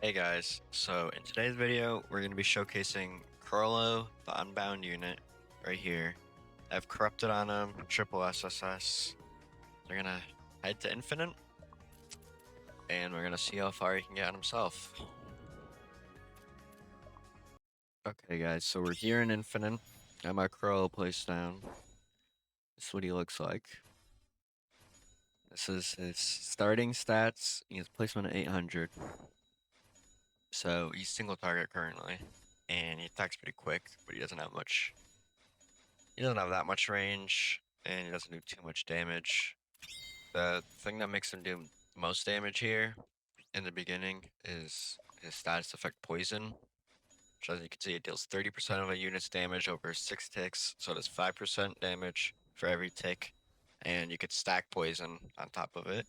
Hey guys, so in today's video, we're going to be showcasing Chrollo, the Unbound unit, right here. I have Corrupted on him, triple SSS. They're going to head to Infinite, and we're going to see how far he can get on himself. Okay guys, so we're here in Infinite. Got my Chrollo placed down. This is what he looks like. This is his starting stats. He has placement at 800. So he's single target currently, and he attacks pretty quick, but he doesn't have much. He doesn't have that much range, and he doesn't do too much damage. The thing that makes him do most damage here in the beginning is his status effect Poison, which as you can see, it deals 30% of a unit's damage over 6 ticks, so it does 5% damage for every tick, and you could stack Poison on top of it.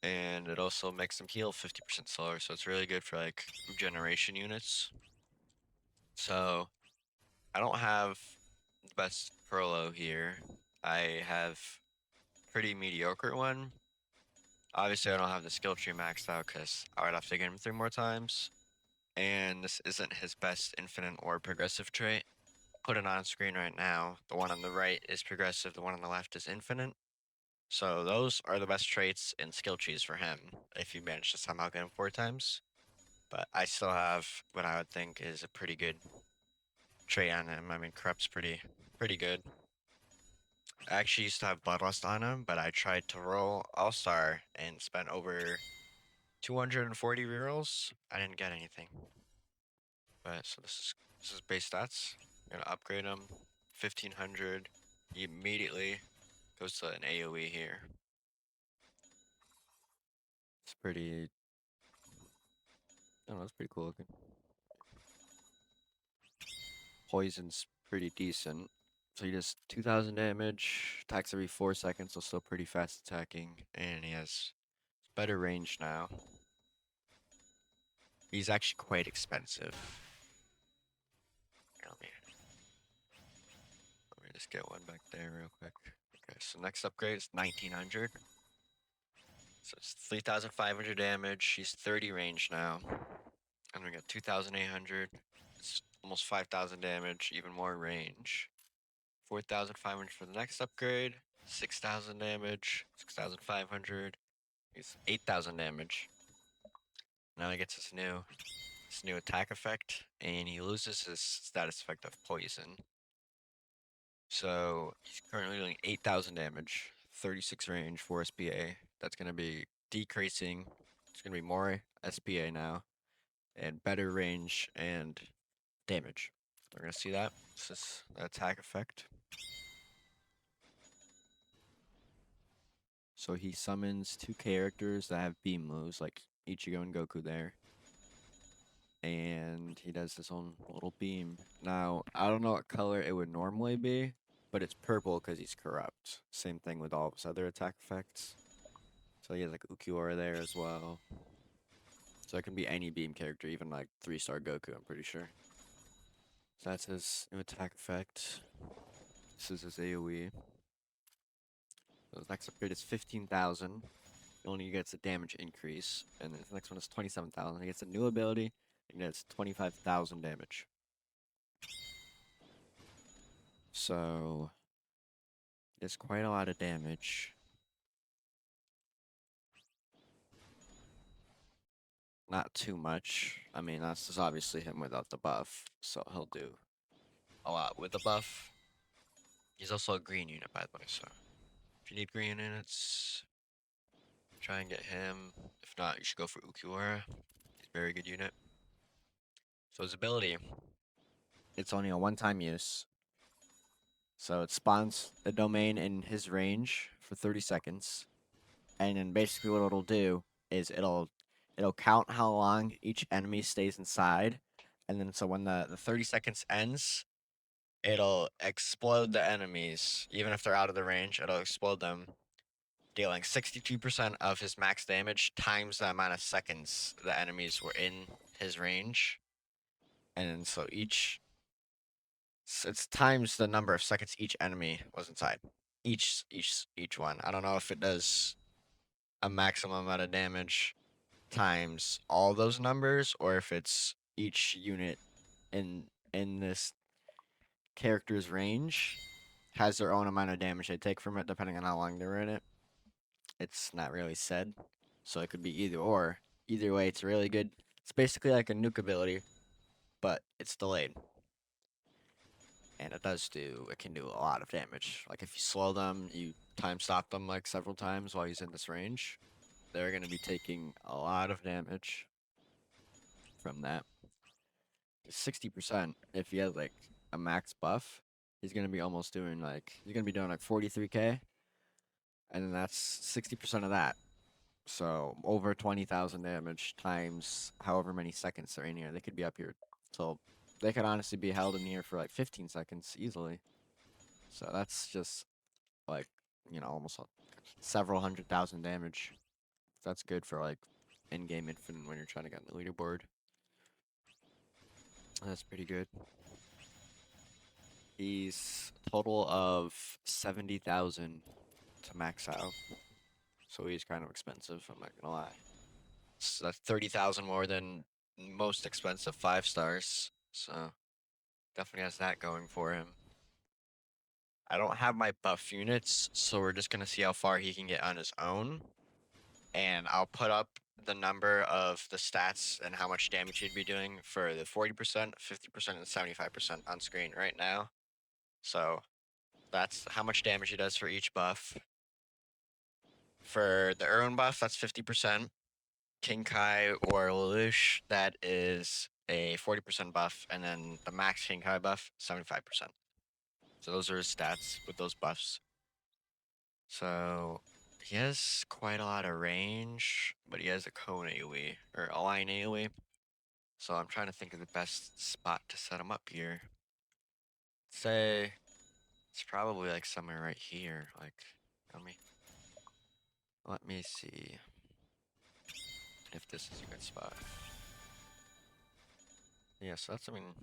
And it also makes them heal 50% slower, so it's really good for like regeneration units. So I don't have the best Chrollo here. I have pretty mediocre one. Obviously, I don't have the skill tree maxed out because I would have to get him 3 more times. And this isn't his best infinite or progressive trait. Put it on screen right now. The one on the right is progressive, the one on the left is infinite. So those are the best traits in skill trees for him if you manage to somehow get him 4 times. But I still have what I would think is a pretty good trait on him. I mean, Corrupt's pretty good. I actually used to have Bloodlust on him, but I tried to roll All-Star and spent over 240 rerolls. I didn't get anything. But so this is base stats. I'm gonna upgrade him 1500. He immediately goes to an AoE here. It's pretty. I don't know. It's pretty cool looking. Poison's pretty decent. So he does 2000 damage, attacks every 4 seconds, so still pretty fast attacking, and he has better range now. He's actually quite expensive. Let me just get one back there real quick. Okay, so next upgrade is 1900. So it's 3500 damage. He's 30 range now. And we got 2800. It's almost 5000 damage, even more range. 4500 for the next upgrade. 6000 damage. 6500. He's 8000 damage. Now he gets this new attack effect, and he loses his status effect of poison. So he's currently doing 8000 damage, 36 range, 4 SPA. That's going to be decreasing. It's going to be more SPA now, and better range and damage. We're going to see that. This is the attack effect. So he summons 2 characters that have beam moves, like Ichigo and Goku there. And he does his own little beam. Now, I don't know what color it would normally be, but it's purple because he's corrupt. Same thing with all of his other attack effects. So he has like Ukiura there as well. So it can be any beam character, even like 3-star Goku, I'm pretty sure. So that's his new attack effect. This is his AoE. So his next upgrade is 15,000. He only gets a damage increase. And the next one is 27,000. He gets a new ability and gets 25,000 damage. So it's quite a lot of damage. Not too much. I mean, that's just obviously him without the buff, so he'll do a lot with the buff. He's also a green unit, by the way, so if you need green units, try and get him. If not, you should go for Ukiura. He's a very good unit. So his ability, it's only a one-time use. So it spawns a domain in his range for 30 seconds. And then basically what it'll do is it'll count how long each enemy stays inside. And then so when the 30 seconds ends, it'll explode the enemies. Even if they're out of the range, it'll explode them, dealing 62% of his max damage times the amount of seconds the enemies were in his range. And so it's times the number of seconds each enemy was inside. Each one. I don't know if it does a maximum amount of damage. times all those numbers, or if it's each unit in this character's range has their own amount of damage they take from it, depending on how long they're in it. It's not really said, so it could be either or. Either way, it's really good. It's basically like a nuke ability, but it's delayed. And it can do a lot of damage. Like if you slow them, you time stop them like several times while he's in this range, they're going to be taking a lot of damage from that. 60% if he has like a max buff, he's going to be almost doing like, he's going to be doing like 43k, and then that's 60% of that. So over 20,000 damage times however many seconds they're in here. They could be up here. So they could honestly be held in here for like 15 seconds easily. So that's just like, you know, almost several 100,000 damage. That's good for like in-game infinite when you're trying to get on the leaderboard. That's pretty good. He's a total of 70,000 to max out. So he's kind of expensive, I'm not gonna lie. So that's 30,000 more than most expensive 5 stars. So definitely has that going for him. I don't have my buff units, so we're just gonna see how far he can get on his own. And I'll put up the number of the stats and how much damage he'd be doing for the 40%, 50%, and 75% on screen right now. So that's how much damage he does for each buff. For the Erwin buff, that's 50%. King Kai or Lelouch, that is a 40% buff, and then the max King Kai buff, 75%. So those are his stats with those buffs. So he has quite a lot of range, but he has a cone AoE, or a line AoE. So I'm trying to think of the best spot to set him up here. Say it's probably like somewhere right here. Like, let me see if this is a good spot. Yeah, so that's, I mean,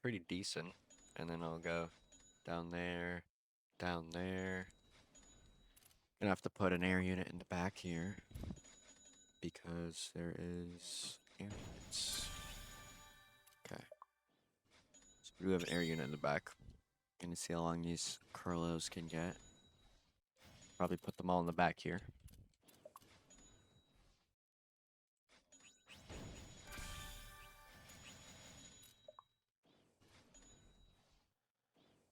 pretty decent. And then I'll go down there, down there. Gonna have to put an air unit in the back here because there is air units. Okay. So we do have an air unit in the back. Gonna see how long these Chrollos can get. Probably put them all in the back here.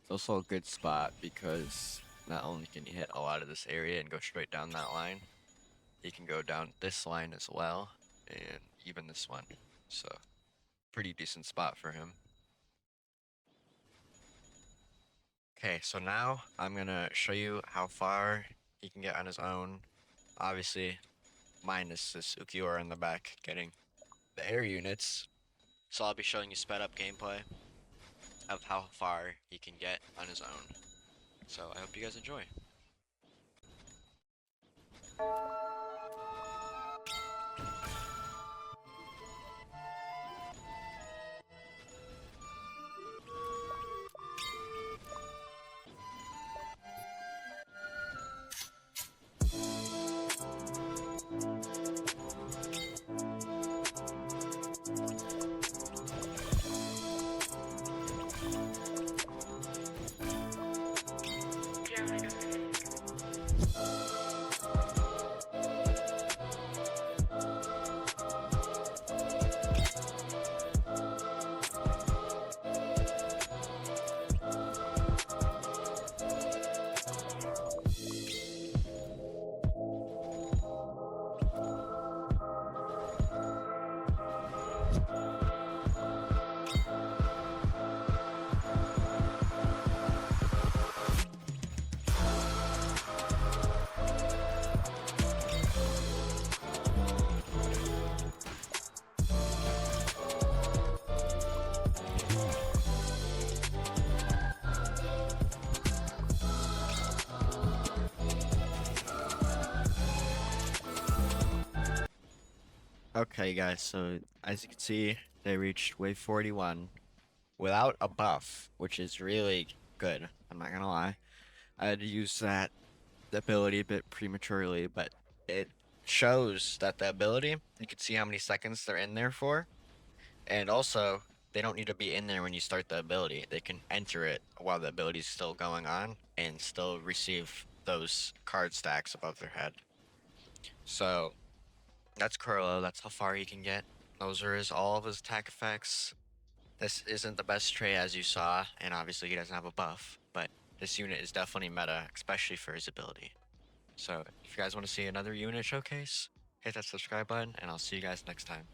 It's also a good spot because not only can you hit a lot of this area and go straight down that line, you can go down this line as well, and even this one. So, pretty decent spot for him. Okay, so now I'm gonna show you how far he can get on his own. Obviously, minus this Ukiora in the back getting the air units. So I'll be showing you sped up gameplay of how far he can get on his own. So I hope you guys enjoy. Okay guys, so as you can see, they reached wave 41 without a buff, which is really good, I'm not gonna lie. I had to use that ability a bit prematurely, but it shows that the ability, you can see how many seconds they're in there for. And also, they don't need to be in there when you start the ability. They can enter it while the ability is still going on and still receive those card stacks above their head. So that's Chrollo. That's how far he can get. Those are all of his attack effects. This isn't the best trait as you saw, and obviously he doesn't have a buff, but this unit is definitely meta, especially for his ability. So if you guys want to see another unit showcase, hit that subscribe button, and I'll see you guys next time.